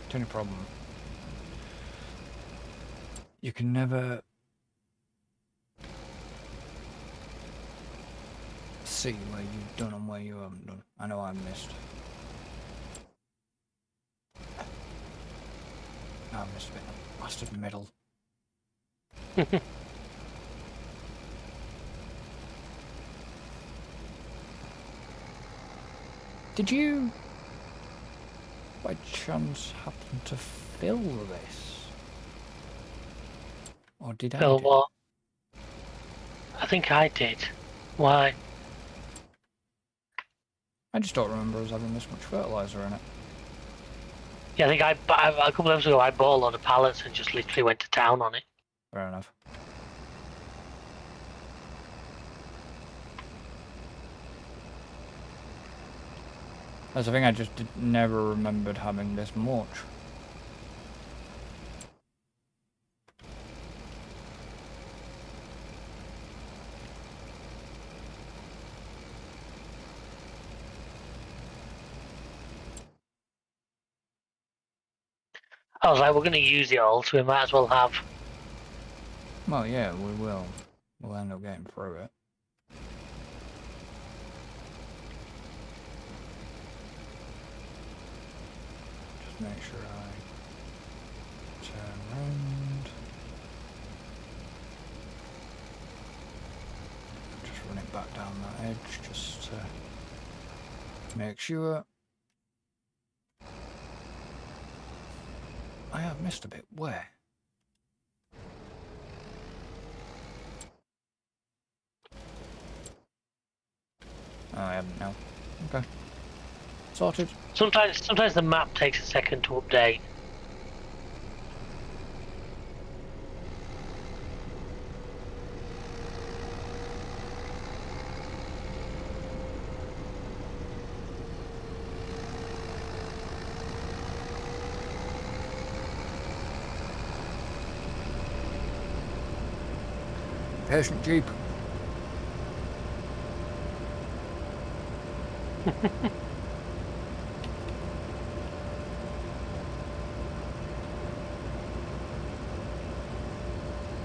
The only problem, you can never see where you've done and where you haven't done. I know I missed. I missed a bit. Bastard middle. Did you, by chance, happen to fill this? Or did I? Fill what? I think I did. Why? I just don't remember us having this much fertilizer in it. Yeah, I think a couple of episodes ago I bought a lot of pallets and just literally went to town on it. Fair enough. That's the thing, I just never remembered having this much. I was like, we're going to use it all, so we might as well have. Well, yeah, we will. We'll end up getting through it. Just make sure I turn around. Just run it back down that edge, just to make sure. I have missed a bit. Where? Oh, I haven't now. Okay. Sorted. Sometimes the map takes a second to update. Patient Jeep.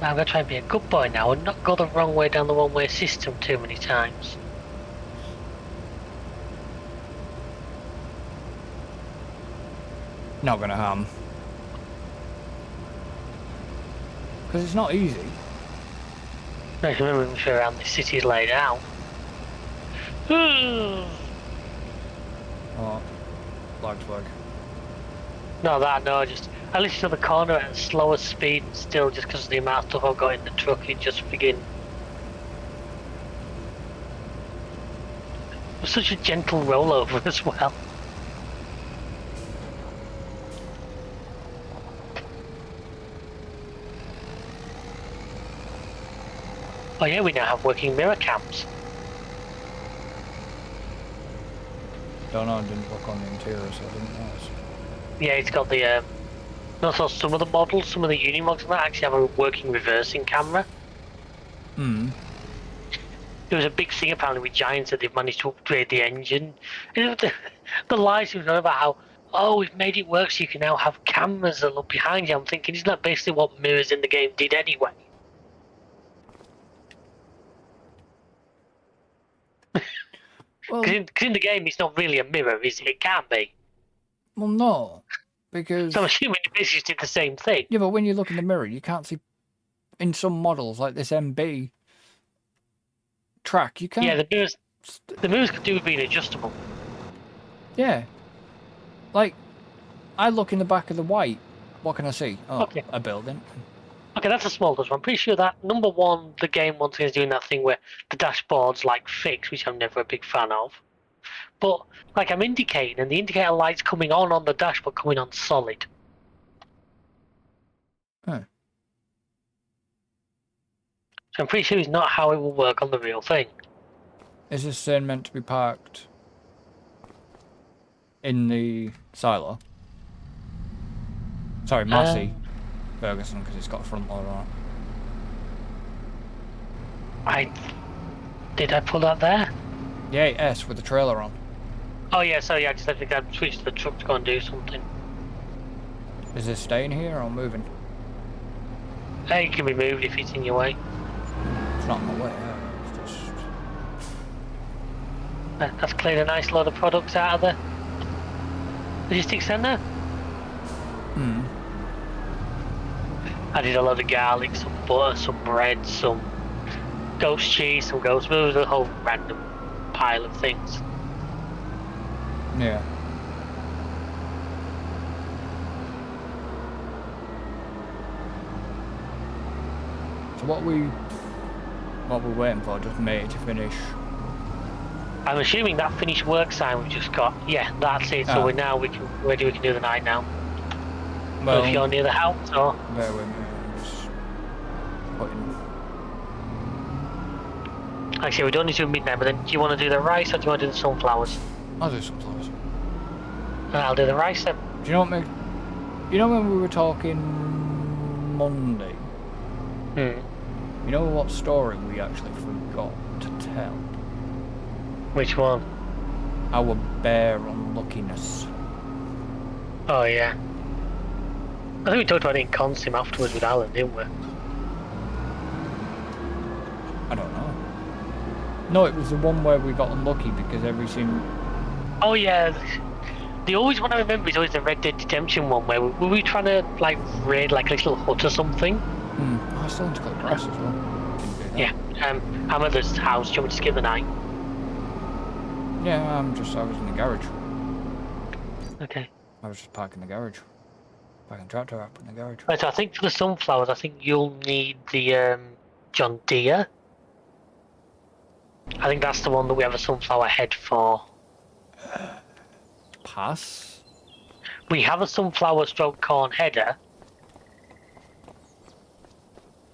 I'm going to try and be a good boy now and not go the wrong way down the one-way system too many times. Not gonna harm. Because it's not easy. I can remember sure around the city's laid out. Oh, lag. No, no, just I literally to the corner at a slower speed and still just because of the amount of stuff I've got in the truck, it just begin. It was such a gentle rollover as well. Oh yeah, we now have working mirror cams. Don't know, I didn't look on the interior, so I didn't notice. Yeah, it's got the also some of the models, some of the Unimogs that actually have a working reversing camera. Hmm. There was a big thing apparently with Giants that they've managed to upgrade the engine. The lies he was on about how, oh, we've made it work so you can now have cameras that look behind you. I'm thinking, isn't that basically what mirrors in the game did anyway? Well, Because in the game it's not really a mirror, is it? It can be. well, no. Because... So I'm assuming they basically did the same thing. Yeah, but when you look in the mirror, you can't see... In some models, like this MB track, you can't... Yeah, the mirrors could do with being adjustable. Yeah. Like, I look in the back of the white. What can I see? Oh, Okay. A building. Okay, that's a small one. I'm pretty sure that, number one, the game once again is doing that thing where the dashboard's like fixed, which I'm never a big fan of. But, like, I'm indicating, and the indicator light's coming on the dashboard, coming on solid. Huh. So I'm pretty sure it's not how it will work on the real thing. Is this thing meant to be parked in the silo? Sorry, Massey Ferguson, because it's got a front loader on it. Did I pull that there? Yeah, S with the trailer on. Oh yeah, sorry, I think I switched to the truck to go and do something. Is this staying here or moving? It can be moved if it's in your way. It's not in my way, it's just... That's cleared a nice load of products out of the logistics centre. Hmm. I did a load of garlic, some butter, some bread, some ghost cheese, some ghost... It was a whole random pile of things. Yeah. So what we waiting for? Just me to finish. I'm assuming that finished work sign we've just got. Yeah, that's it. So Oh. we can do the night now. Well, So if you're near the house or bear with me. I'm just putting. actually we don't need to do midnight, but then do you want to do the rice or do you want to do the sunflowers? I'll do some flowers. And I'll do the rice then. Do you know what? You know when we were talking Monday? Hmm. You know what story we actually forgot to tell? Which one? Our bear unluckiness. Oh yeah. I think we talked about it in Consim afterwards with Alan, didn't we? I don't know. No, it was the one where we got unlucky because everything. Oh yeah. The always one I remember is always the Red Dead Redemption one where were we trying to like raid like a little hut or something? I still need to cut grass as well. Didn't do that. Yeah. I'm at this house. Do you want me to skip the night? Yeah, I was in the garage. Okay. I was just parking the garage. Parking the tractor up in the garage. Right, so I think for the sunflowers, I think you'll need the John Deere. I think that's the one that we have a sunflower head for. Pass? We have a sunflower stroke corn header.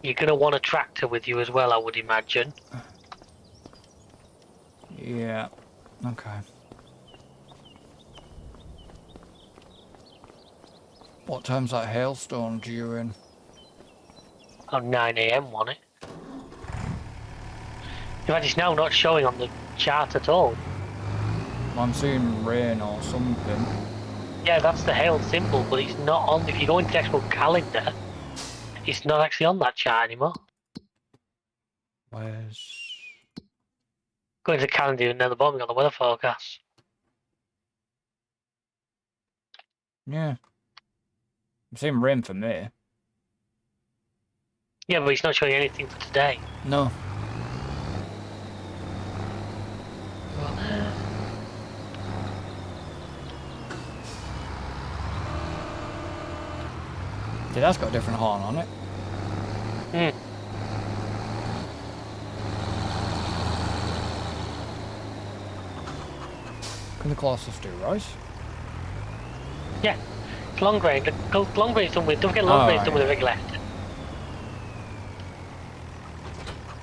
You're going to want a tractor with you as well, I would imagine. Yeah. Okay. What time's that hailstorm due in? Oh, 9 AM, wasn't it? In fact, it's now not showing on the chart at all. I'm seeing rain or something. Yeah, that's the hail symbol, but it's not on. If you go into the actual calendar, it's not actually on that chart anymore. Where's... Go into the calendar and then the bottom, we got the weather forecast. Yeah. I'm seeing rain for me. Yeah, but it's not showing anything for today. No. See, that's got a different horn on it. Hmm. Can the Colossus do rice? Yeah, it's long grain. The long grain's done with. Don't forget, long grain's done with a regular header.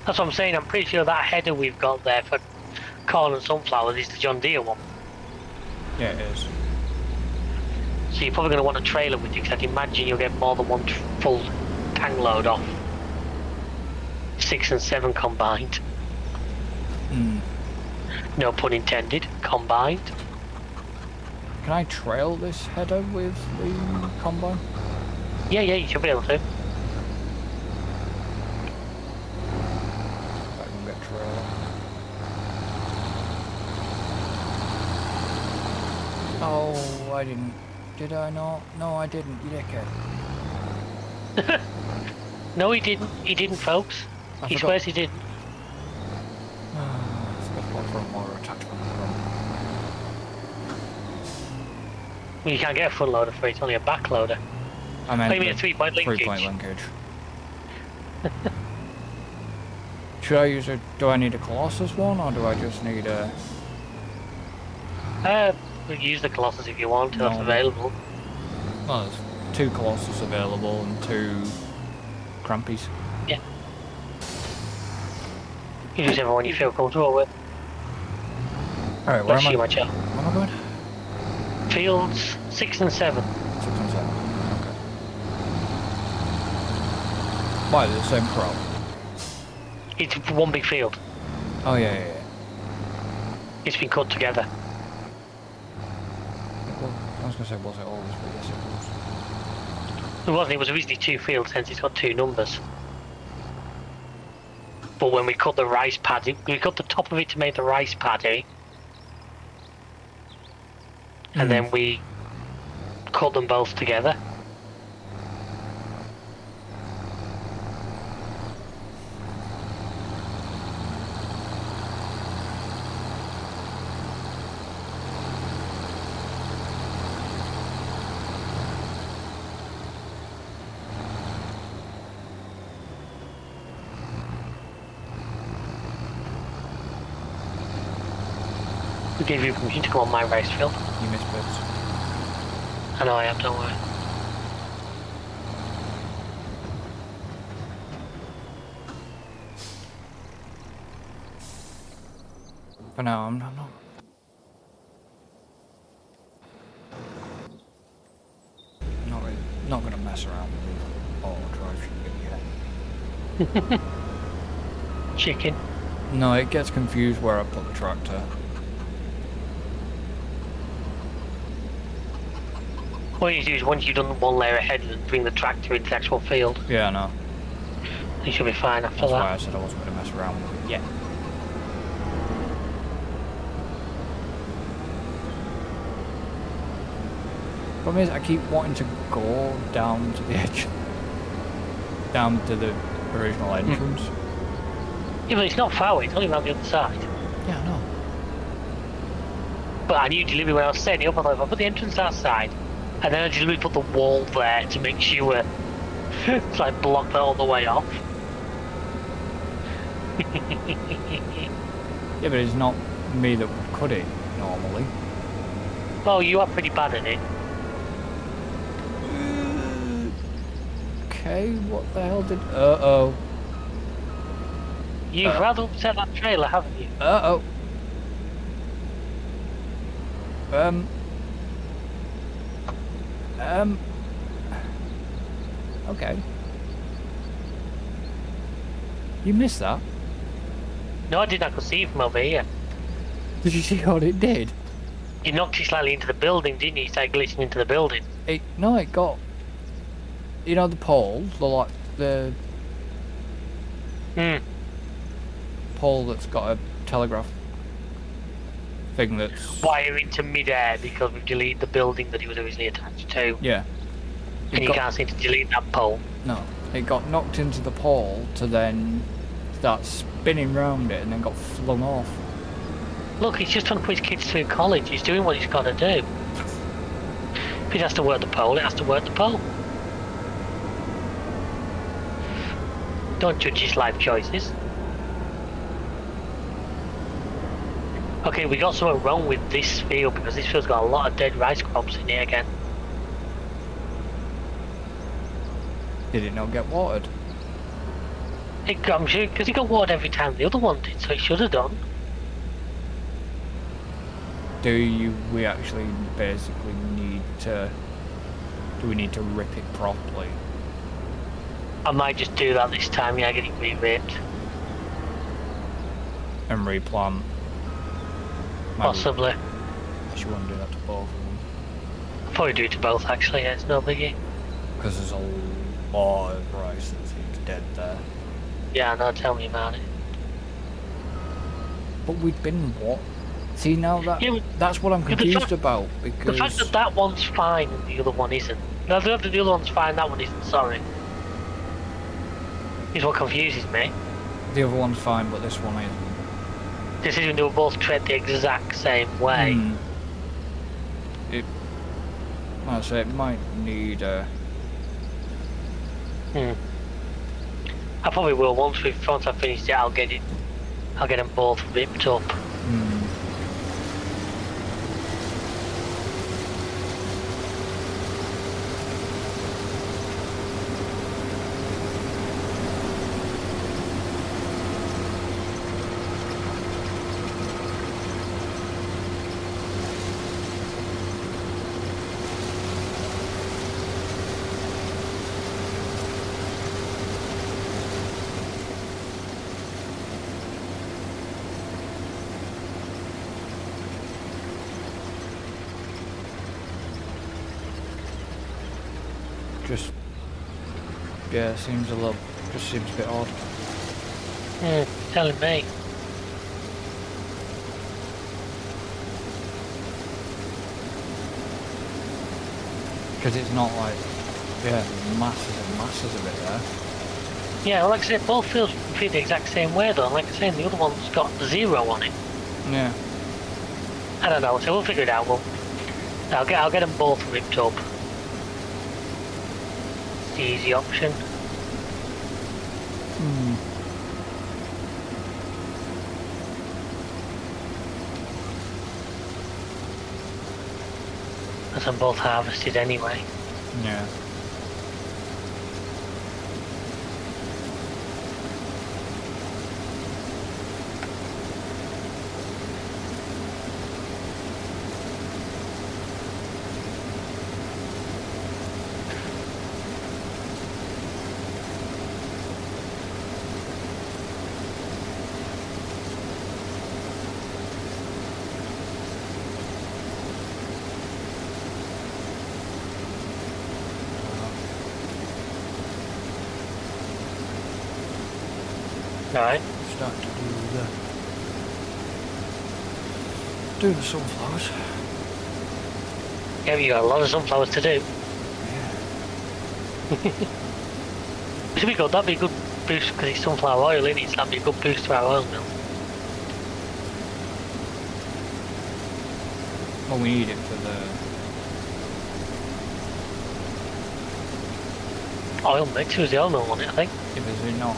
That's what I'm saying. I'm pretty sure that header we've got there for corn and sunflowers is the John Deere one. Yeah, it is. So you're probably going to want a trailer with you, because I'd imagine you'll get more than one full tank load off. 6 and 7 combined. Hmm. No pun intended. Combined. Can I trail this header with the combine? Yeah, you should be able to. I can get trail. Oh, I didn't. Did I not? No, I didn't. You dickhead. No, he didn't. He didn't, folks. He swears he didn't. I forgot to look for a motor attachment. Well, you can't get a front loader for it. It's only a back loader. I meant you mean a 3-point linkage? 3-point linkage. Should I use a... Do I need a Colossus one, or do I just need a... You use the Colossus if you want, No. that's available. Well, there's 2 Colossus available and 2 Crampies. Yeah. You use everyone you feel comfortable with. Alright, where Bless am you, I? my child. Where am I going? Fields 6 and 7. 6 and 7. Okay. Why, they're the same crop? It's one big field. Oh, yeah. It's been cut together. Well, I was going to say, was it always, but yes, it was. It wasn't. It was originally 2 fields, hence it's got 2 numbers. But when we cut the rice paddy, we cut the top of it to make the rice paddy, and then we cut them both together. We gave you permission to come on my rice field. You missed bits. I know I am, don't worry. For now, I'm not gonna mess around with the auto drive shit yet. Chicken. No, it gets confused where I put the tractor. What you do is once you've done one layer ahead and bring the tractor into the actual field, Yeah, I know. you should be fine after That's that. why I said I wasn't gonna mess around with it yet. Problem is, I keep wanting to go down to the edge, down to the original entrance. Yeah, but it's not far away, it's only around the other side. Yeah, I know. But I knew deliberately when I was setting it up, I thought if I put the entrance outside, and then I deliberately put the wall there to make sure it's like block that all the way off. Yeah, but it's not me that would cut it normally. Oh, you are pretty bad at it. Okay, what the hell did... Uh-oh. You've rather upset that trailer, haven't you? Uh-oh. Okay. You missed that? No, I didn't. I could see you from over here. Did you see what it did? You knocked it slightly into the building, didn't you? You started glitching into the building. No, it got... You know the pole? The pole that's got a telegraph thing that's... Wire into mid-air because we've deleted the building that he was originally attached to. Yeah. And you can't seem to delete that pole. No. It got knocked into the pole to then start spinning round it and then got flung off. Look, he's just trying to put his kids through college. He's doing what he's got to do. If it has to work the pole, it has to work the pole. Don't judge his life choices. Okay, we got something wrong with this field because this field's got a lot of dead rice crops in it again. Did it not get watered? I'm sure because it got watered every time the other one did, so it should have done. We actually basically need to... Do we need to rip it properly? I might just do that this time, yeah, get it re-ripped. And replant? Maybe. Possibly. I should want to do that to both of them. Probably do it to both actually, yeah, it's no biggie. Because there's a lot of rice that seems dead there. Yeah, no, tell me about it. But we've been what? See now that's what I'm the confused fact- about The because fact that that one's fine and the other one isn't. No, the fact that the other one's fine, that one isn't, sorry. Is what confuses me. the other one's fine, but this one isn't. This is when they were both tread the exact same way. It, like I say, it might need a. I probably will once I've finished it. I'll get them both ripped up. Just Yeah, it seems just seems a bit odd. Telling me. Because it's not like, yeah, masses and masses of it there. Yeah, well, like I said, both fields feel the exact same way though. Like I said, the other one's got 0 on it. Yeah. I don't know, so we'll figure it out. I'll get them both ripped up. It's the easy option. As I'm both harvested anyway. Yeah. Right. Start to do the sunflowers. Yeah, you got a lot of sunflowers to do. Yeah. Should be good. That'd be a good boost because it's sunflower oil in it. So that'd be a good boost to our oil mill. Well, we need it for the Oil mix was the oil mill on it, I think. if is it not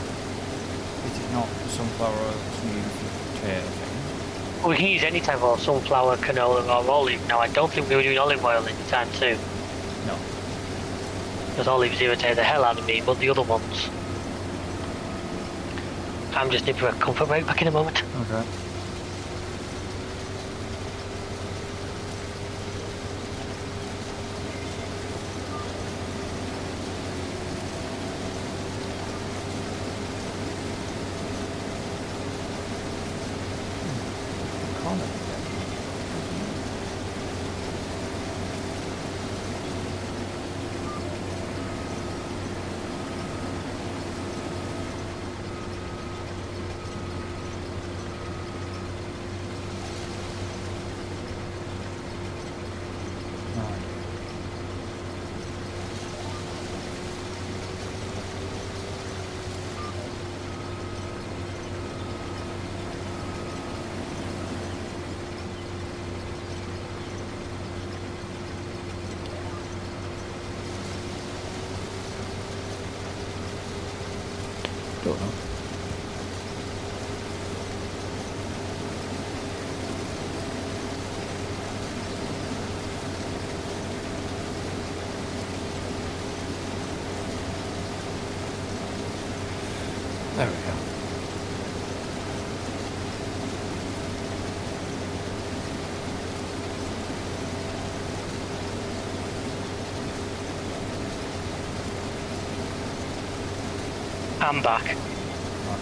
the sunflower oil that's needed for the potato thing? Well, we can use any type of sunflower, canola, or olive. Now, I don't think we were doing olive oil anytime soon. No. Because olives irritate the hell out of me, but the other ones. I'm just nipping a comfort break back in a moment. Okay. Don't know. There we go. I'm back.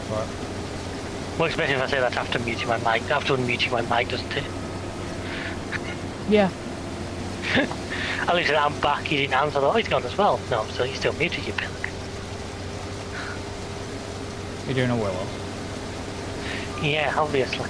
Right. Works better if I say that after muting my mic. After unmuting my mic, doesn't it? Yeah. At least I'm back. He didn't answer. I thought, oh, he's gone as well. No, so he's still muted, you pillock. You're doing a willow. Yeah, obviously.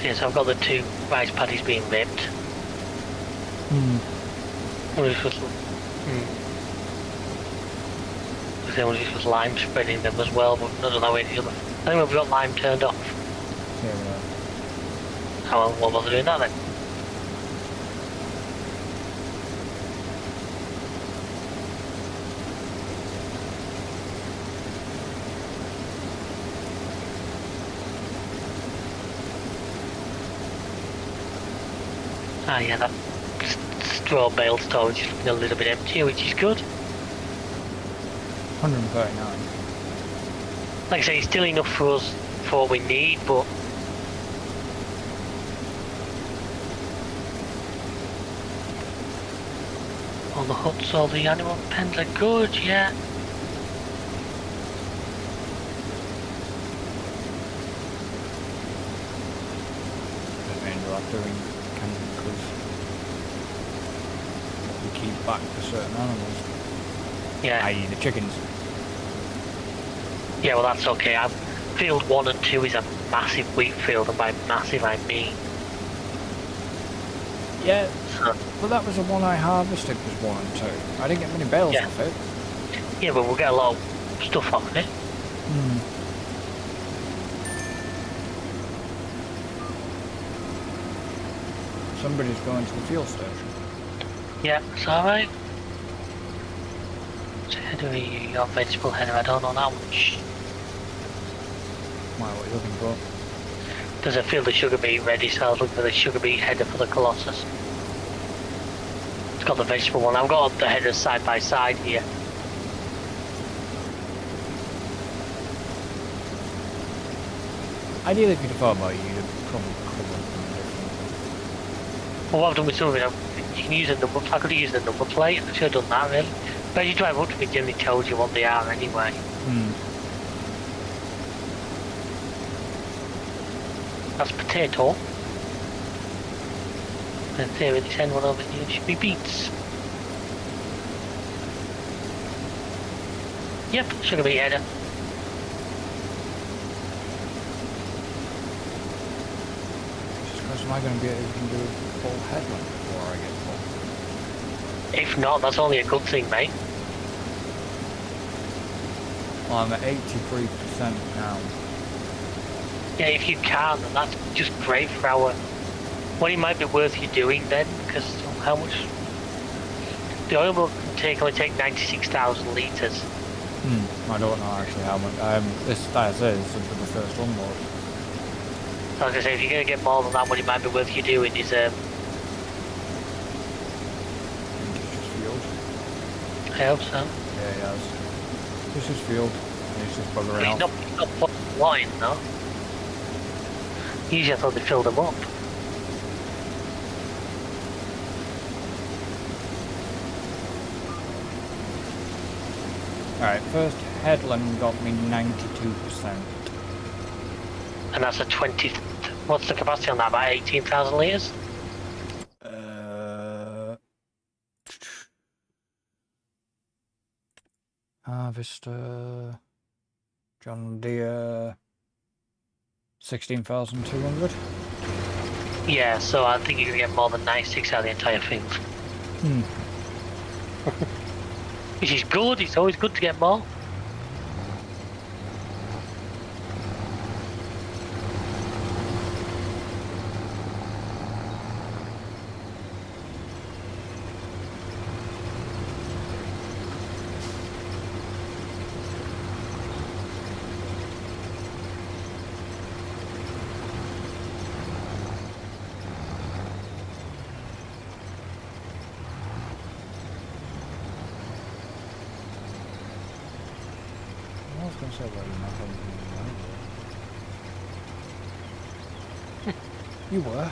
Yes, I've got the 2 rice paddies being ripped. One of these was lime spreading them as well, but I don't know where the other. I think we've got lime turned off. Yeah, we are. How what was I doing that then? Ah yeah, that straw bale storage is looking a little bit empty, which is good. 139. Like I say, it's still enough for us for what we need, but all the huts, all the animal pens are good, yeah. That means we'll have to because we keep back for certain animals. Yeah. I.e. the chickens. Yeah, well that's okay. Field 1 and 2 is a massive wheat field, and by massive I mean... Yeah, So, well that was the one I harvested was 1 and 2. I didn't get many bales Yeah. off it. yeah, but we'll get a lot of stuff off it. Somebody's going to the fuel station. Yeah, it's alright. Which header are you? Your vegetable header, I don't know that much. Why, what are you looking for? There's a field of sugar beet ready, so I was looking for the sugar beet header for the Colossus. It's got the vegetable one. I've got the headers side by side here. Ideally, if you'd have thought about it, you'd have probably covered them differently. Well, what I've done with some of it, you can use a number. I could have used a number plate. I should have done that really. But as you drive up to it, it generally tells you what they are anyway. That's potato. In theory, this end one over here should be beets. Yep, sugar beet header. Just because am I going to be able to do a full headland before I get full? If not, that's only a good thing, mate. Well, I'm at 83% now. Yeah, if you can, then that's just great for our... What it might be worth you doing then, because how much... The oil will only take 96,000 litres. I don't know actually how much. This, as I say, this is the first unload. So I was going to say, if you're going to get more than that, what it might be worth you doing is... I think it's just field. I hope so. Yeah, he has. This is field. He's just buggering But out. he's not putting wine, though. Usually I thought they filled them up. Alright, first headland got me 92%. And that's a 20... What's the capacity on that? About 18,000 litres? Harvester... John Deere... 16,200. Yeah, so I think you're going to get more than 96 out of the entire field. Which is good, it's always good to get more. I was going to say, well, you're not going to You were.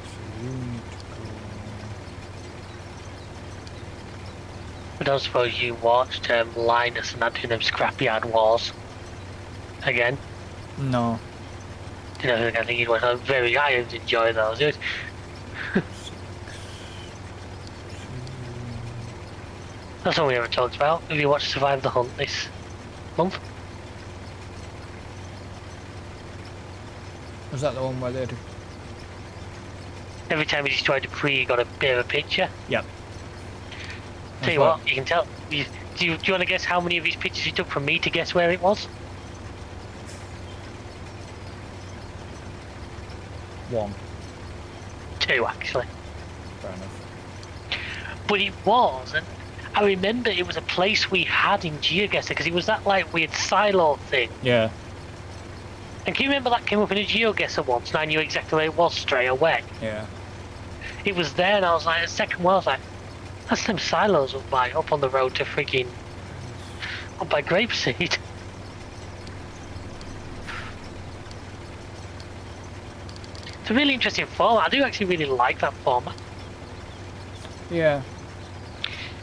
So you need to go... I don't suppose you watched Linus and that doing them scrapyard wars again. No. You know, I think you'd watch. I enjoy those. It was, that's all we ever talked about. Have you watched Survive the Hunt this month? Was that the one where they do? Every time you destroyed a tree, you got a bit of a picture. Yep. Tell you what, you can tell. Do you want to guess how many of these pictures you took from me to guess where it was? 1. 2, actually. Fair enough. But it was, and I remember it was a place we had in GeoGuessr because it was that like weird silo thing. Yeah. And can you remember that came up in a GeoGuessr once, and I knew exactly where it was straight away? Yeah. It was there, and I was like, the second one, I was like, that's them silos up on the road to frigging up by Grapeseed. It's a really interesting format. I do actually really like that format. Yeah.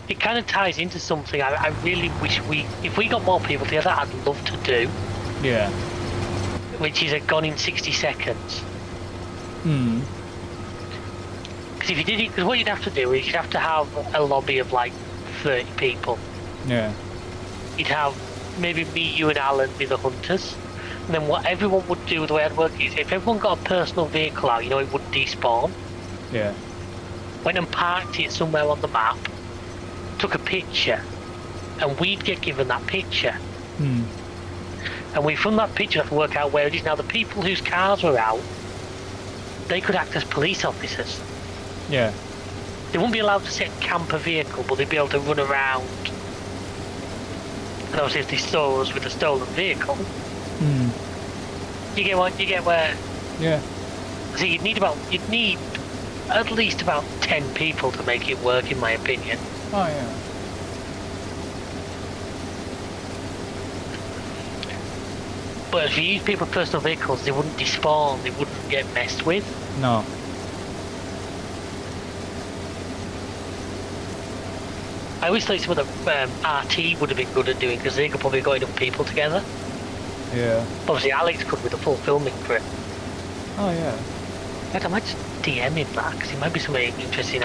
It kind of ties into something I really wish if we got more people together, I'd love to do. Yeah. Which is a Gone in 60 Seconds. Hmm. Because if you did it, because what you'd have to do is you'd have to have a lobby of like 30 people. Yeah. You'd have maybe me, you, and Alan be the hunters. And then what everyone would do, the way I'd work is if everyone got a personal vehicle out, it would despawn. Yeah. Went and parked it somewhere on the map, took a picture, and we'd get given that picture. Hmm. And we, from that picture, have to work out where it is. Now, the people whose cars were out, they could act as police officers. Yeah. They wouldn't be allowed to sit camp a vehicle, but they'd be able to run around. And obviously, if they saw us with a stolen vehicle, you get where. Yeah. So you'd need at least about 10 people to make it work, in my opinion. Oh yeah. But if you use people with personal vehicles, they wouldn't despawn, they wouldn't get messed with. No. I always thought some of the RT would have been good at doing, because they could probably got enough people together. Yeah. Obviously, Alex could with a full filming crew. Oh yeah. I might just DM him that, because it might be something interesting.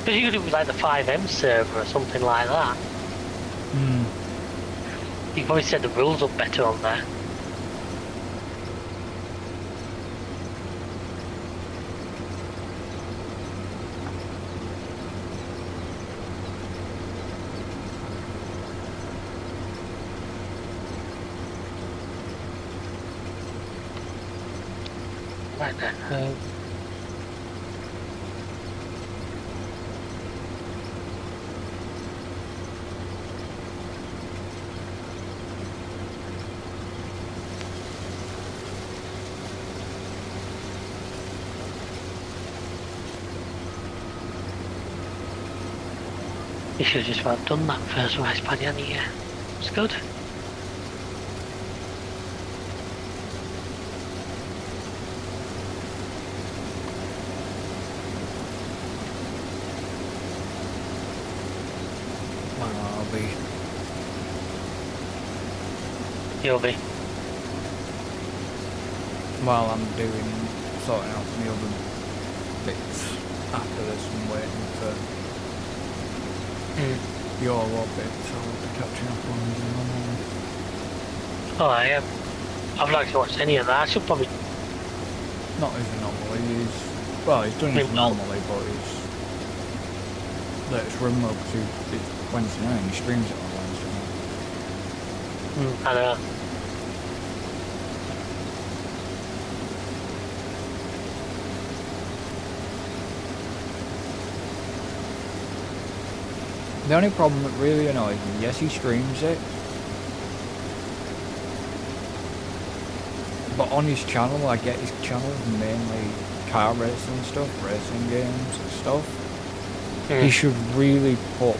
But you could do with like the 5M server or something like that. Hmm. You could probably set the rules up better on there. Right then. You should have just about done that first rice paddy, hadn't you? It's good. Well, You'll be. while I'm sorting out the other bits after this and waiting for your lot bits, so I'll be catching up on them. Oh, I am. I've not actually watched any of that. I should probably. Not his anomaly, he's done his anomaly, but he's latest remote because it's Wednesday night and he streams it on Wednesday night. I know. The only problem that really annoys me, yes, he streams it, but on his channel, I get his channel is mainly car racing stuff, racing games and stuff. He should really put,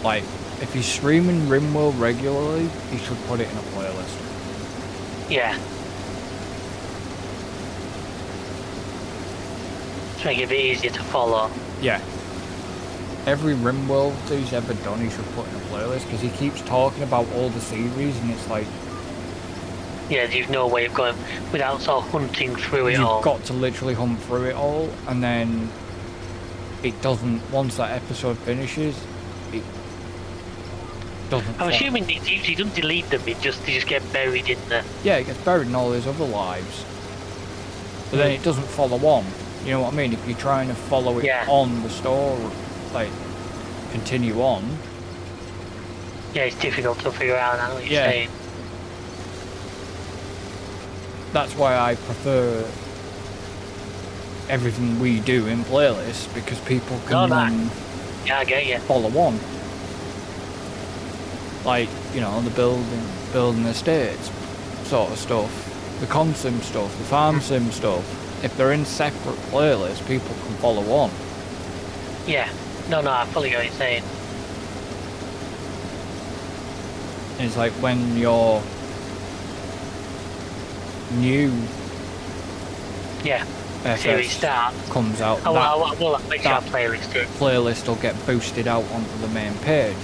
like, if he's streaming RimWorld regularly, he should put it in a playlist. Yeah. To make it a bit easier to follow. Yeah. Every RimWorld that he's ever done, he should put in a playlist, because he keeps talking about all the series, and it's like... Yeah, there's no way of going without sort of hunting through it all. You've got to literally hunt through it all, and then it doesn't, once that episode finishes, it doesn't... I'm assuming he doesn't delete them, they just get buried in the... Yeah, it gets buried in all his other lives. But then it doesn't follow on. You know what I mean? If you're trying to follow it on the story, like, continue on... Yeah, it's difficult to figure out, I know what you're saying. That's why I prefer everything we do in playlists, because people can I get you. follow on. Like, you know, the building estates sort of stuff. the consim stuff, the farm sim stuff, if they're in separate playlists, people can follow on. Yeah. No, I fully get what you're saying. And it's like when your new Series start comes out, Oh, well, I will make sure I playlist it. Playlist will get boosted out onto the main page.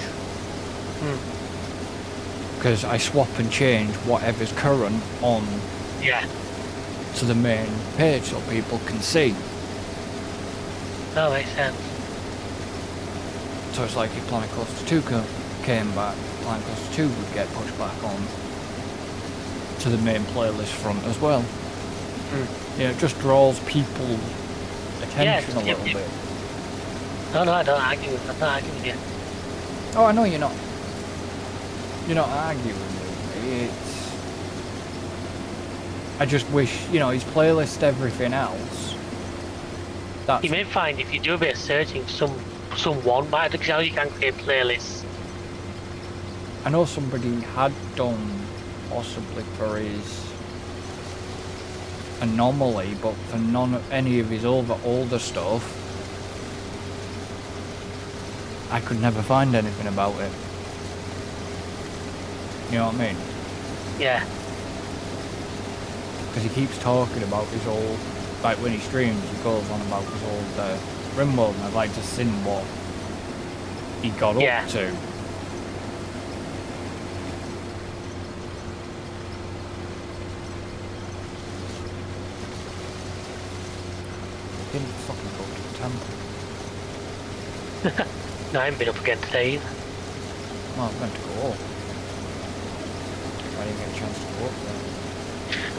Because I swap and change whatever's current on to the main page so people can see. That makes sense. So it's like if Planet Coaster 2 came back, Planet Coaster 2 would get pushed back on to the main playlist front as well. Yeah, it just draws people's attention a little bit. No, I don't argue with you. Oh, I know you're not. You're not arguing with me. I just wish, he's playlist everything else. You may find if you do a bit of searching, someone might, because you can create playlists. I know somebody had done possibly for his Anomaly, but for any of his older stuff, I could never find anything about it. You know what I mean? Yeah. Because he keeps talking about his old, like when he streams, he goes on about his old RimWorld, and I'd like to see what he got up to. Didn't fucking go to the temple. No, I haven't been up again today either. Well, I was meant to go up. I didn't get a chance to go up there.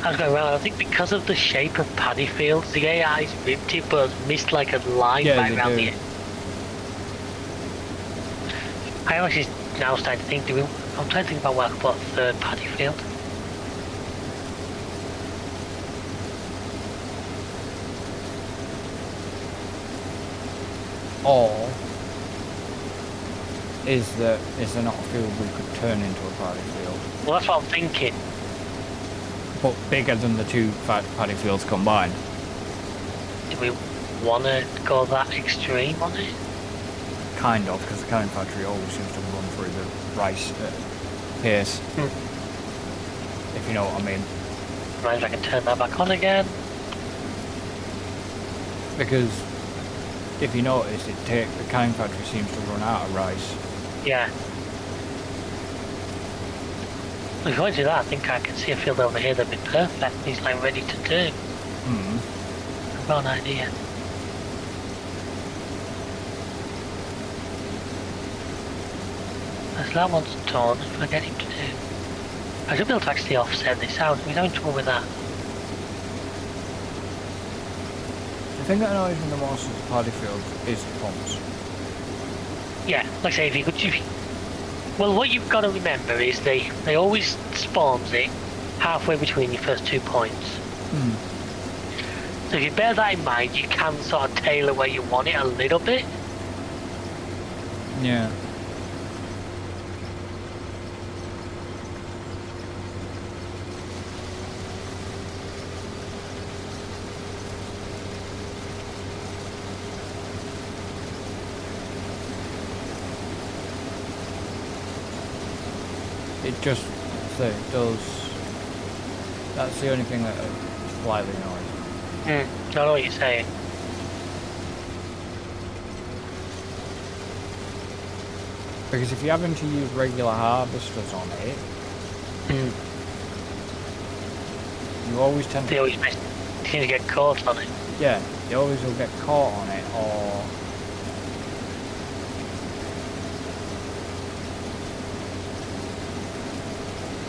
I was going around, I think because of the shape of paddy fields, the AI's ripped it, but has missed like a line right around the end. I actually now starting to think, I'm trying to think about where I could put a third paddy field. Or is there not a field we could turn into a paddy field? Well, that's what I'm thinking. But bigger than the two paddy fields combined. Do we want to go that extreme on it? Kind of, because the canning factory always seems to run through the rice pace. If you know what I mean. Right, if I can turn that back on again. Because if you notice, the canning factory seems to run out of rice. Yeah. If I do that, I think I can see a field over here that'd be perfect. He's like ready to do. I've got an idea. As that one's done, if I get him to do. I should be able to actually offset this out. We're having trouble with that. The thing that annoys me the most with the paddy field is the pumps. Yeah, like I say, if you could. Well, what you've got to remember is they always spawns it halfway between your first 2 points. So if you bear that in mind, you can sort of tailor where you want it a little bit. Yeah. It just, it does, that's the only thing that slightly annoys me. I know what you're saying. Because if you're having to use regular harvesters on it, you always tend to... They always tend to get caught on it. Yeah, you always will get caught on it, or...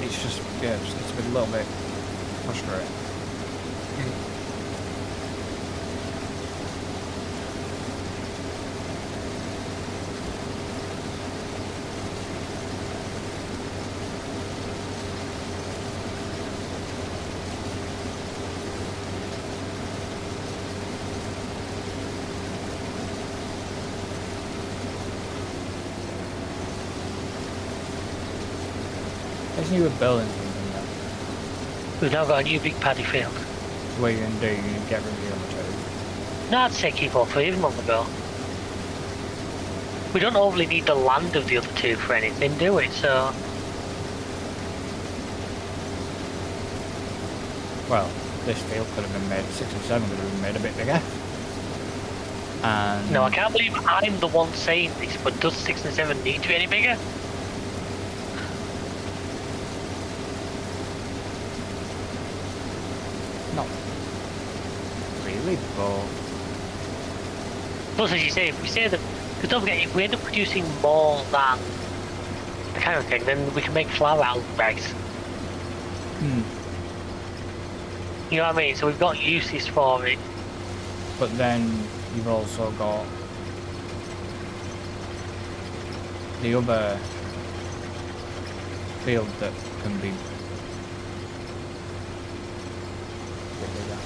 It's just, it's been a little bit frustrating. I just knew we were building something there. We've now got a new big paddy field. So what are you going to do? You're going to get rid of the other two? No, I'd say keep all three of them on the go. We don't overly need the land of the other two for anything, do we? So... Well, this field could have been made, 6 and 7 could have been made a bit bigger. And... No, I can't believe I'm the one saying this, but does 6 and 7 need to be any bigger? Not really, but... Plus, as you say, if we say that... Because don't forget, if we end up producing more than the kind of thing, then we can make flour out of rice. You know what I mean? So we've got uses for it. But then you've also got the other field that can be bigger.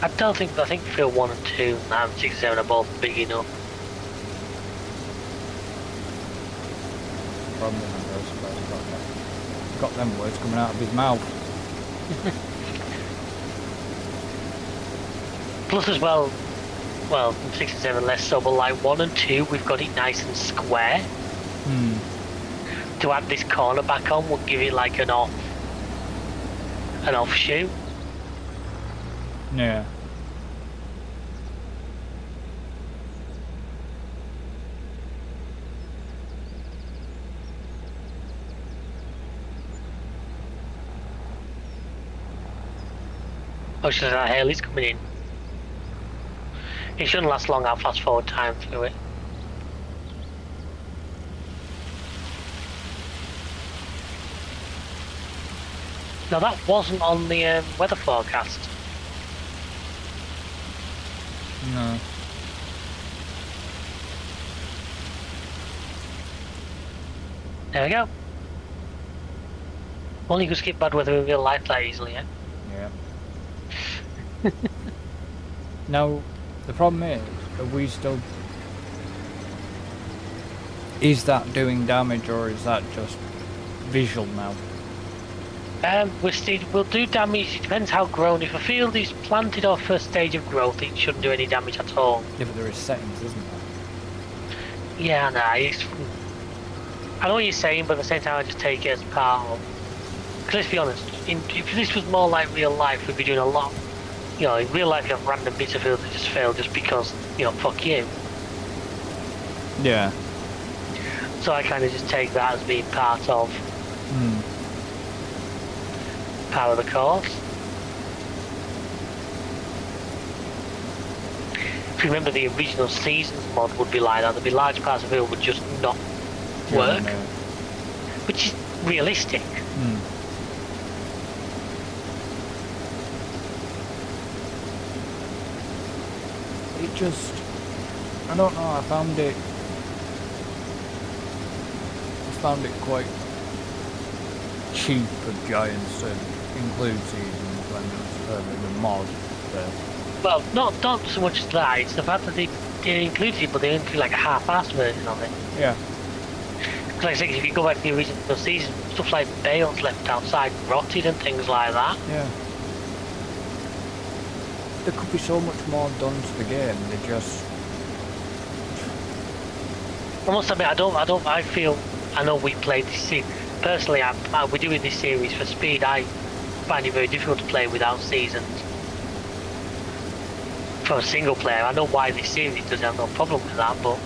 I think field 1 and 2 and 6 and 7 are both big enough. Problem is, he's got them words coming out of his mouth. Plus as well, 6 and 7 less so, but like 1 and 2, we've got it nice and square. To add this corner back on would give it like an offshoot. Yeah. Oh, she's that Haley's coming in. It shouldn't last long, I'll fast forward time through it. Now that wasn't on the weather forecast. No. There we go. Only you could skip bad weather in real life that easily, yeah? Yeah. Now, the problem is, are we still... Is that doing damage or is that just visual now? We'll do damage, it depends how grown. If a field is planted or first stage of growth, it shouldn't do any damage at all. Yeah, but there is settings, isn't there? Yeah, nah, I know what you're saying, but at the same time I just take it as part of... Because let's be honest, if this was more like real life, we'd be doing a lot. You know, in real life you have random bits of field that just fail just because, you know, fuck you. Yeah. So I kind of just take that as being part of... part of the course. If you remember, the original Seasons mod would be like that. There'd be large parts of it would just not work, Yeah, no. which is realistic. It just... I don't know, I found it quite cheap of Giants to include Seasons when there's the mod there. Well, not so much as that, it's the fact that they included it, but they include like a half-assed version of it. Yeah. Because like I said, if you go back to the original season, stuff like bales left outside rotted and things like that. Yeah. There could be so much more done to the game, they just... I must admit, I know we played this series. Personally, we're doing this series for speed. I find it very difficult to play without seasons. For a single player, I know why this series doesn't have no problem with that, but...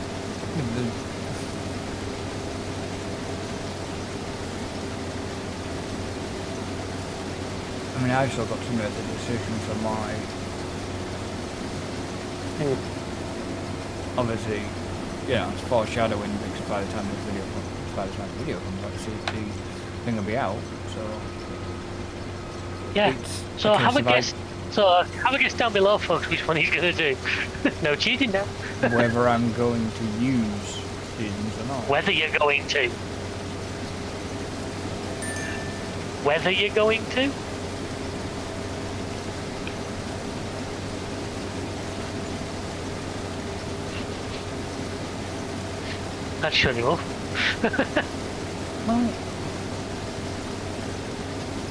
I mean, I still got to make the decision for my... Obviously, yeah, it's foreshadowing because by the time the video comes out, the thing will be out, so... Yeah, so have a guess. So have a guess down below, folks, which one he's going to do. No cheating now. Whether I'm going to use Seasons or not. Whether you're going to. Whether you're going to? That's shut you off. Well,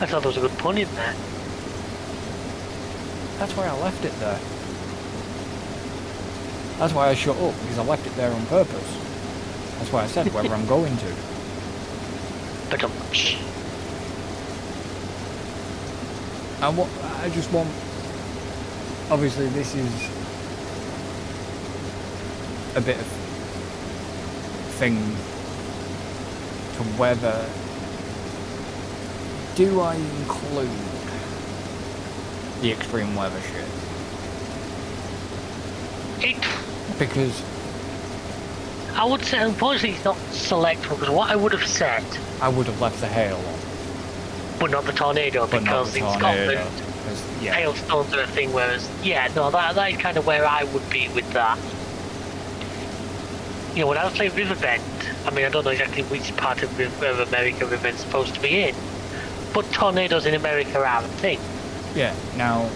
I thought there was a good pun in there. That's why I left it there. That's why I shut up, because I left it there on purpose. That's why I said whether I'm going to. But I just want... Obviously, this is a bit of thing to whether... Do I include the extreme weather shit? Because... I would say, unfortunately, it's not select because what I would have said... I would have left the hail on. But not the tornado, because in Scotland, yeah. hailstones are a thing, whereas, yeah, no, that is kind of where I would be with that. You know, when I was playing Riverbend, I mean, I don't know exactly which part of America Riverbend's supposed to be in, but tornadoes in America are a thing. Yeah, now,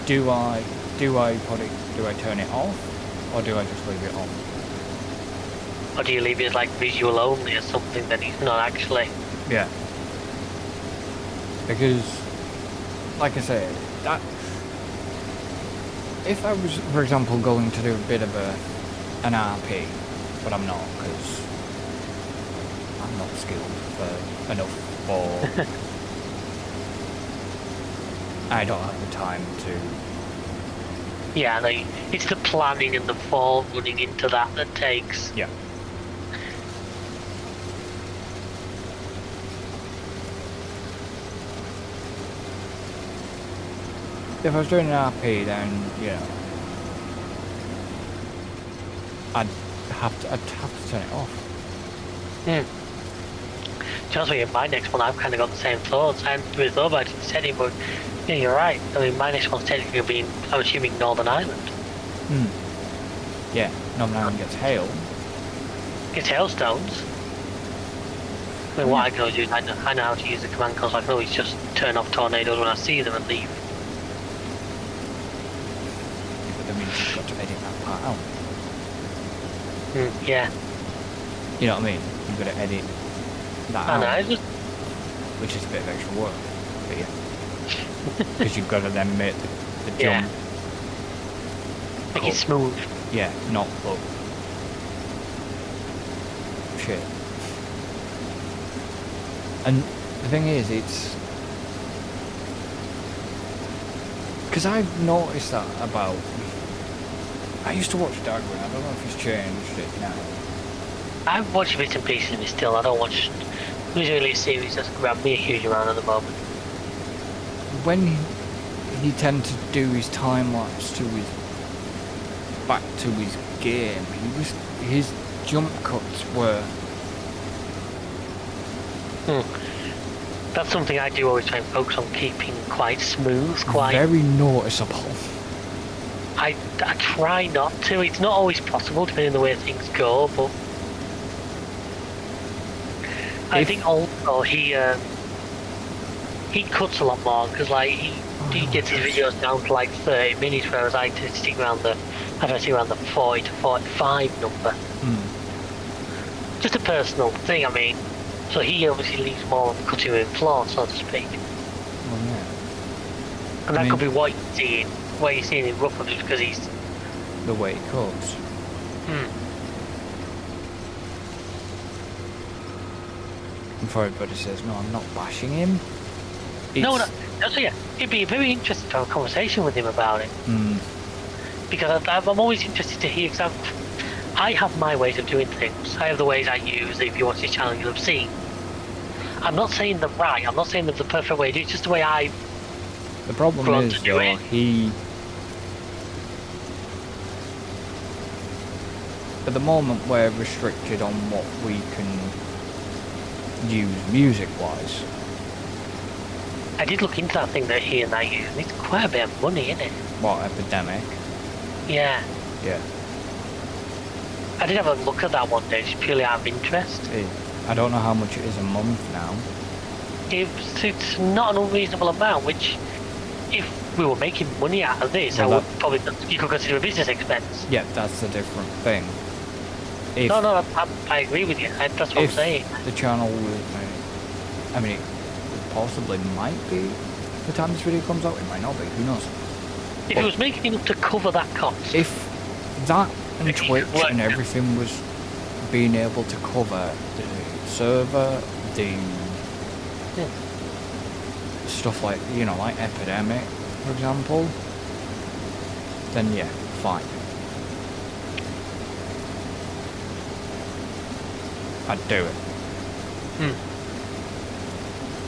do I turn it off, or do I just leave it on? Or do you leave it as like visual only or something that it's not actually? Yeah. Because, like I say, that if I was, for example, going to do a bit of an RP, but I'm not, because I'm not skilled for enough, or I don't have the time to... Yeah, it's the planning and the fall running into that takes... Yeah. If I was doing an RP, then, you know, I'd have to turn it off. Just with my next one, I've kind of got the same thoughts. I hadn't really thought about it in the setting, but yeah, you're right. I mean, my next one's technically being, I'm assuming, Northern Ireland. Yeah, Northern Ireland gets hail. Gets hailstones. I mean, what I can always do is I know how to use the command console. I can always just turn off tornadoes when I see them and leave. But that means you've got to edit that part out. Yeah. You know what I mean? You've got to edit that out. I know, which is a bit of extra work for you. Because you've got to then make the jump. Yeah. Make it smooth. Yeah, not look. Shit. And the thing is, it's... Because I've noticed that about... I used to watch Dagwin, I don't know if he's changed it now. I've watched bits and pieces of it still. I don't watch usually a series that's grabbed me a huge amount at the moment. When he tended to do his time lapse to his back to his game, his jump cuts were... That's something I do always try and focus on, keeping quite smooth, quite... Very noticeable. I try not to. It's not always possible, depending on the way things go, but... I think also he cuts a lot more, because like, he gets his videos down to like 30 minutes, whereas I tend to stick around the 40 to 45 number. Just a personal thing, I mean. So he obviously leaves more on the cutting room floor, so to speak. Well, yeah. And that could be what you're seeing in Rufford, just because he's... The way he cuts. Before everybody says, no, I'm not bashing him. No, so yeah, it'd be very interesting to have a conversation with him about it. Because I'm always interested to hear, because I have my ways of doing things. I have the ways I use. If you watch this channel, you'll have seen. I'm not saying they're right. I'm not saying they're the perfect way to do it. It's just the way I... The problem is, though, he... At the moment, we're restricted on what we can use music-wise. I did look into that thing that he and I use, and it's quite a bit of money, isn't it? What, Epidemic? Yeah. Yeah. I did have a look at that one day, just purely out of interest. I don't know how much it is a month now. It's not an unreasonable amount, which, if we were making money out of this, well, I would probably, you could consider a business expense. Yeah, that's a different thing. No, I agree with you. That's what I'm saying. The channel was, I mean, possibly might be. The time this video comes out, it might not be. Who knows? If it was making enough to cover that cost. If that and It Twitch worked. and everything was being able to cover the server, the stuff like, you know, like Epidemic, for example, then yeah, fine. I'd do it.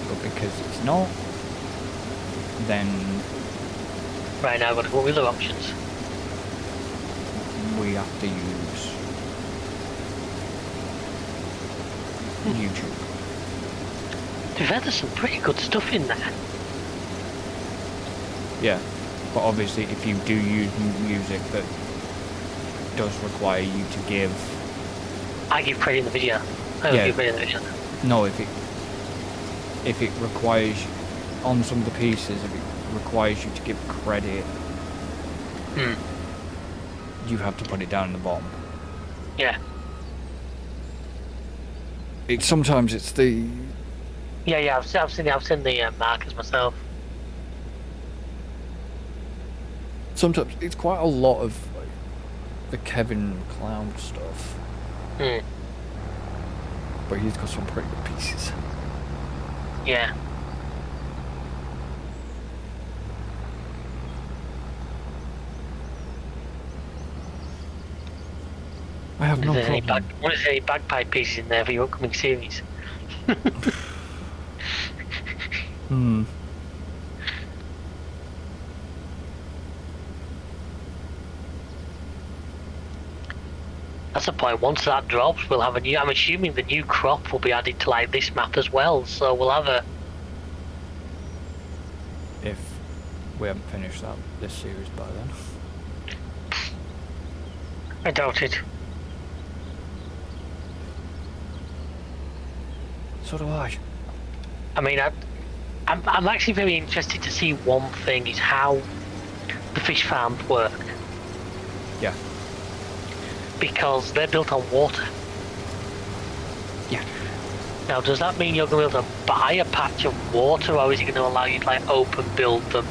But because it's not, then Right now, I've got to go with other options. we have to use YouTube. To be fair, there's some pretty good stuff in there. Yeah, but obviously if you do use music that does require you to give... I give credit in the video. I don't give credit in the video. No, if it requires, on some of the pieces, if it requires you to give credit, you have to put it down in the bottom. Yeah. Sometimes it's the... Yeah, I've seen the markers myself. Sometimes it's quite a lot of like, the Kevin McLeod stuff. But he's got some pretty good pieces. Yeah. I have no problem. What is any bagpipe pieces in there for your upcoming series? That's the point. Once that drops, we'll have a new. I'm assuming the new crop will be added to like this map as well. So we'll have a. If we haven't finished this series by then. I doubt it. So do I. I mean, I'm actually very interested to see one thing is how the fish farms work. Yeah. Because they're built on water. Yeah. Now, does that mean you're going to be able to buy a patch of water, or is it going to allow you to like open build them?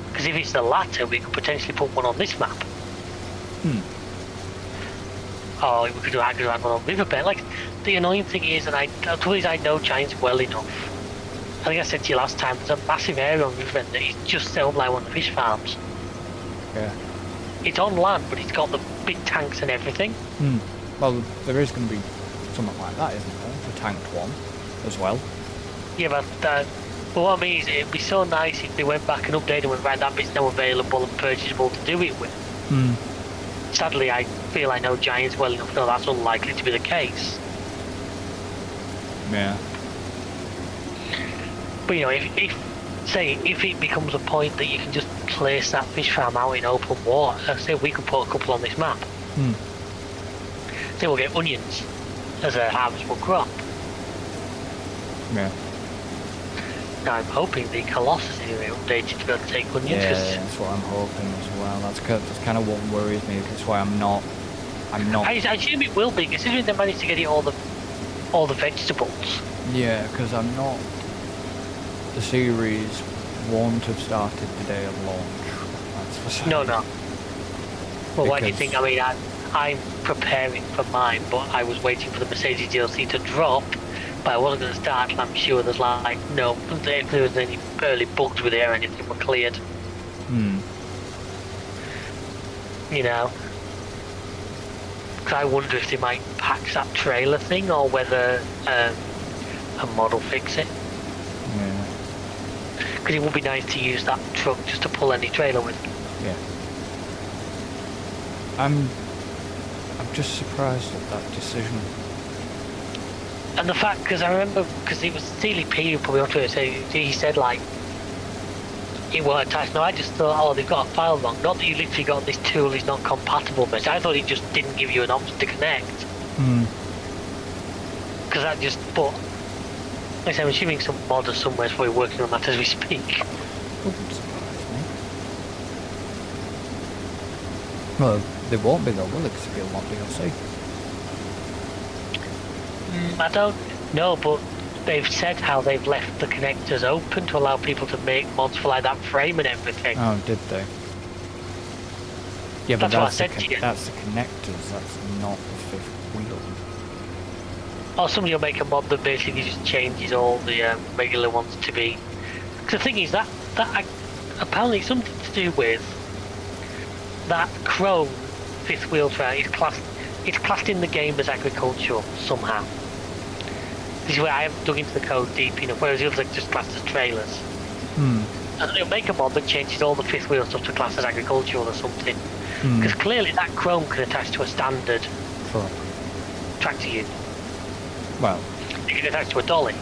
Because if it's the latter, we could potentially put one on this map. Or we could add one on Riverbed. Like, the annoying thing is, and I know Giants well enough. I think I said to you last time, there's a massive area on Riverbed that is just set up like one of the fish farms. Yeah. It's on land, but it's got the big tanks and everything. Well, there is going to be something like that, isn't there? The tanked one, as well. Yeah, but what I mean is, it'd be so nice if they went back and updated and went, right, that bit's now available and purchasable to do it with. Sadly, I feel I know Giants well enough to know that's unlikely to be the case. Yeah. But you know, if it becomes a point that you can just place that fish farm out in open water, say we could put a couple on this map. Say we'll get onions as a harvestable crop. Yeah. Now I'm hoping the Colossus anyway updated to be able to take onions. Yeah, that's what I'm hoping as well. That's kind of what worries me. That's why I'm not. I assume it will be, considering they managed to get it all the vegetables. Yeah, because I'm not. The series won't have started the day of launch. That's for certain. No. Well, why do you think? I mean, I'm preparing for mine, but I was waiting for the Mercedes DLC to drop. But I wasn't going to start, and I'm sure there's like, no, if there was any early bugs with it or anything were cleared. You know? Because I wonder if they might patch that trailer thing, or whether a model fix it. Yeah. Because it would be nice to use that truck just to pull any trailer with. Yeah. I'm just surprised at that decision. And the fact, because I remember, because it was CLP who put me onto it, so he said like, it weren't attached. No, I just thought, oh, they've got a file wrong. Not that you literally got this tool is not compatible, but I thought it just didn't give you an option to connect. Because that just, but, like I said, I'm assuming some mod or somewhere is probably working on that as we speak. Wouldn't surprise me. Well, they won't be though, will they? Because it'll be a lot DLC. I don't. No, but they've said how they've left the connectors open to allow people to make mods for like that frame and everything. Oh, did they? Yeah, but That's what I said to you. that's the connectors. That's not the fifth wheel. Or somebody will make a mod that basically just changes all the regular ones to be. Because the thing is that apparently it's something to do with that chrome fifth wheel trailer is classed. It's classed in the game as agricultural somehow. This is where I haven't dug into the code deep enough, whereas the others are just classed as trailers. And they'll make a mod that changes all the fifth wheel stuff to class as agricultural or something. Because clearly that chrome can attach to a standard tractor unit. Well, It can attach to a dolly.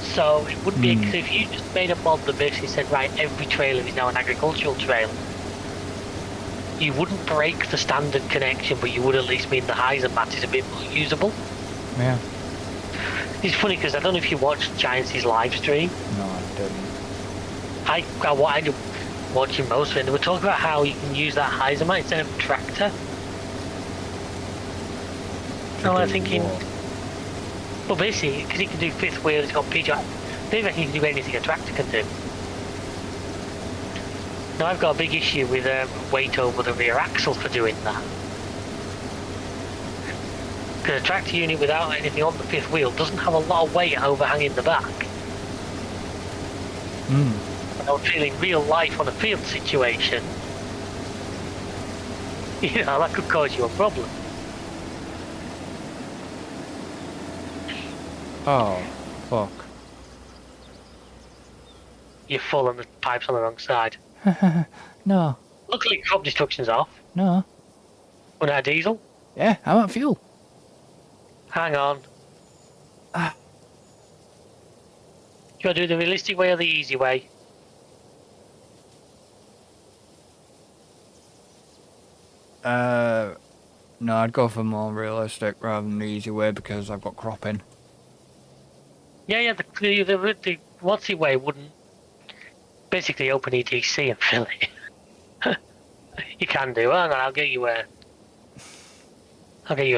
So it would be if you just made a mod that basically said, right, every trailer is now an agricultural trailer. You wouldn't break the standard connection, but you would at least mean the highs and mat is a bit more usable. yeah. It's funny because I don't know if you watched Giants' live stream. No, I didn't. I ended up watching most of it. They were talking about how you can use that Heisermat instead of a tractor. And I'm thinking, well, basically, because it can do fifth wheel, it's got PJ. They reckon you can do anything a tractor can do. Now I've got a big issue with weight over the rear axle for doing that. Because a tractor unit without anything on the fifth wheel doesn't have a lot of weight overhanging the back. And I would feel in real life on a field situation, you know, that could cause you a problem. Oh, fuck. You're full and the pipe's on the wrong side. No. Luckily, crop destruction's off. No. Run out of diesel. Yeah, I'm out of fuel. Hang on. Do you want to do the realistic way or the easy way? No, I'd go for more realistic rather than the easy way because I've got cropping. Yeah, the what's the way wouldn't basically open EDC and fill it. You can do. Hang on, I'll get you a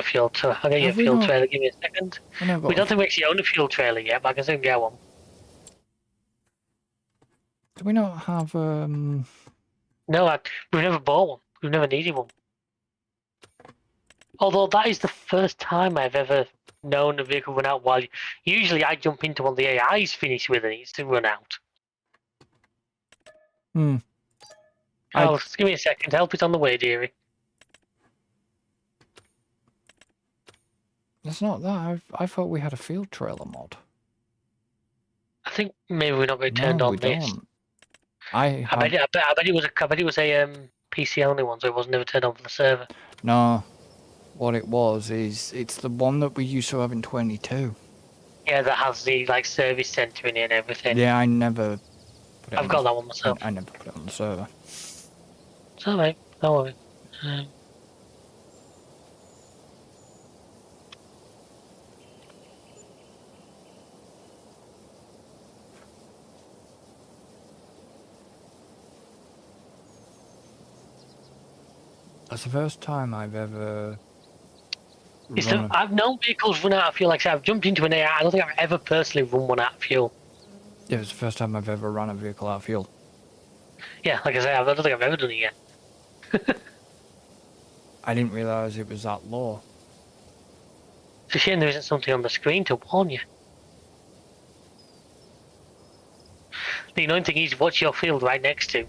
fuel trailer. I'll get you a fuel trailer. Give me a second. We don't think we actually own a fuel trailer yet, but I can soon get one. Do we not have No, we've never bought one. We've never needed one. Although that is the first time I've ever known a vehicle run out while usually I jump into one of the AI's finished with and it's to run out. Just give me a second. Help is on the way, dearie. It's not that. I thought we had a field trailer mod. I think maybe we're not going to turn on this. Don't. I bet it was a PC only one, so it was never turned on for the server. No. What it was is it's the one that we used to have in 22. Yeah, that has the service centre in it and everything. Yeah, I never put it I've got that one myself. I never put it on the server. It's alright, don't worry. That's the first time I've ever... I've known vehicles run out of fuel. Like I said, I've jumped into an AI. I don't think I've ever personally run one out of fuel. Yeah, it's the first time I've ever run a vehicle out of fuel. Yeah, like I say, I don't think I've ever done it yet. I didn't realise it was that low. It's a shame there isn't something on the screen to warn you. The annoying thing is, what's your field right next to?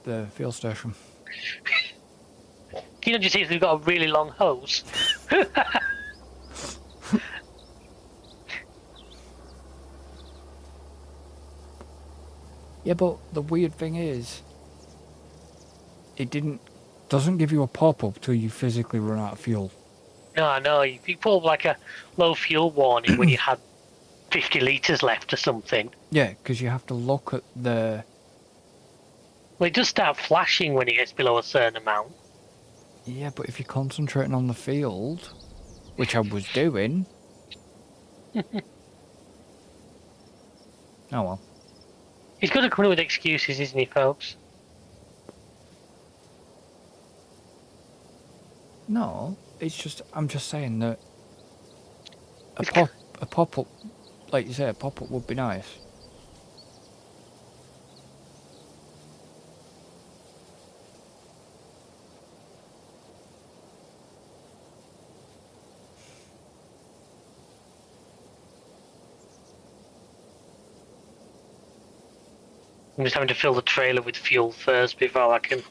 The fuel station. Can you not just see if they've got a really long hose? Yeah, but the weird thing is, it doesn't give you a pop-up till you physically run out of fuel. No, I know. You put up like a low fuel warning when you had 50 litres left or something. Yeah, because you have to look at the... Well, it does start flashing when it gets below a certain amount. Yeah, but if you're concentrating on the field, which I was doing... Oh well. He's got to come in with excuses, isn't he, folks? No, it's just I'm just saying that a pop up, like you say, a pop up would be nice. I'm just having to fill the trailer with fuel first before I can